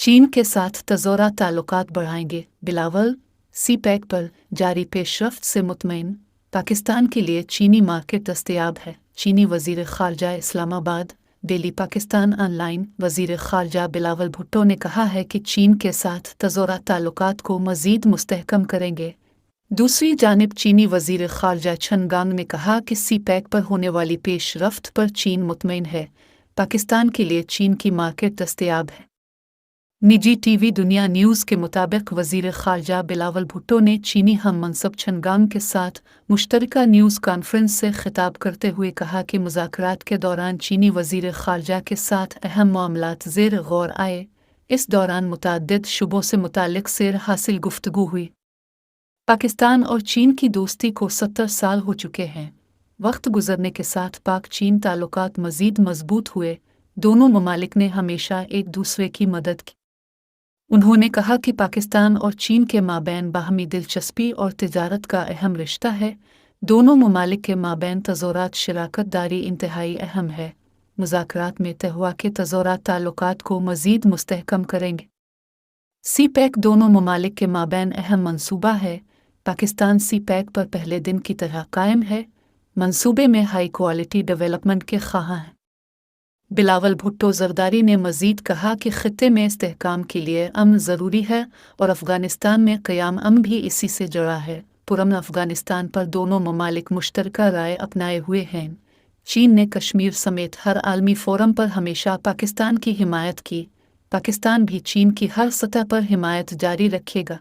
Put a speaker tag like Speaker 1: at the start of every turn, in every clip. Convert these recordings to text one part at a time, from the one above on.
Speaker 1: चीन के साथ तज़ोरा ताल्लुकात बढ़ाएंगे बिलावल। सी पैक पर जारी पेशरफ्त से मुतमईन, पाकिस्तान के लिए चीनी मार्केट दस्तयाब है। चीनी वज़ीर ख़ारजा इस्लामाबाद। Daily Pakistan Online. वज़ीर ख़ारजा बिलावल भुट्टो ने कहा है कि चीन के साथ तज़ोरा ताल्लुकात को मज़ीद मुस्तहकम करेंगे। दूसरी जानिब चीनी वज़ीर ख़ारजा chen gang ने कहा कि सी पैक पर होने वाली पेशरफ्त पर चीन मुतमईन है। पाकिस्तान के लिए चीन की मार्केट दस्तयाब है। निजी टीवी दुनिया न्यूज़ के मुताबिक वज़ीर ख़ारजा बिलावल भुट्टो ने चीनी हम मनसब chen gang के साथ मुश्तरका न्यूज़ कॉन्फ्रेंस से खिताब करते हुए कहा कि मुज़ाकरात के दौरान चीनी वज़ीर ख़ारजा के साथ अहम मामलात ज़ेर गौर आए। इस दौरान मुतअद्दिद शुबों से मुताल्लिक़ सेर हासिल गुफ्तगू हुई। पाकिस्तान और चीन की दोस्ती को 70 साल हो चुके हैं। वक्त गुजरने के साथ पाक चीन ताल्लुकात मज़ीद मजबूत हुए। दोनों ममालिक ने हमेशा एक दूसरे की मदद की। उन्होंने कहा कि पाकिस्तान और चीन के माबैन बाहमी दिलचस्पी और तिजारत का अहम रिश्ता है। दोनों ममालिक के माबैन तज़ोरात शराकत दारी इंतहाई अहम है। मुज़ाकरात में तय हुआ कि तज़ोरात ताल्लुकात को मज़ीद मुस्तहकम करेंगे। सी पैक दोनों ममालिक के माबैन अहम मंसूबा है। पाकिस्तान सी पैक पर पहले दिन की तरह कायम है। मंसूबे में हाई क्वालिटी डेवलपमेंट के ख़्वाहां हैं। बिलावल भुट्टो ज़रदारी ने मज़ीद कहा कि ख़ित्ते में इस्तेहकाम के लिए अमन ज़रूरी है और अफ़गानिस्तान में क़याम अमन भी इसी से जुड़ा है। पुरअमन अफ़गानिस्तान पर दोनों ममालिक मुश्तरका राय अपनाए हुए हैं। चीन ने कश्मीर समेत हर आलमी फ़ोरम पर हमेशा पाकिस्तान की हिमायत की। पाकिस्तान भी चीन की हर सतह पर हिमायत जारी रखेगा।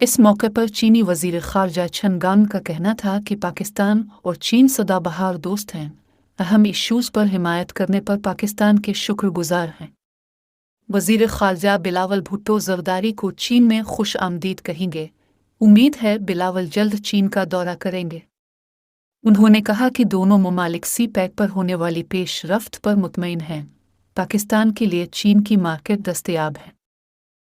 Speaker 1: इस मौके पर चीनी वज़ीर ख़ारजा chen gang का कहना था कि पाकिस्तान और चीन सदाबहार दोस्त हैं। अहम इश्यूज़ पर हिमायत करने पर पाकिस्तान के शुक्रगुजार हैं। वज़ीर ख़ारजा बिलावल भुट्टो ज़रदारी को चीन में खुश आमदीद कहेंगे। उम्मीद है बिलावल जल्द चीन का दौरा करेंगे। उन्होंने कहा कि दोनों ममालिक सी पैक पर होने वाली पेशरफ्त पर मुतमईन हैं। पाकिस्तान के लिए चीन की मार्केट दस्तयाब है।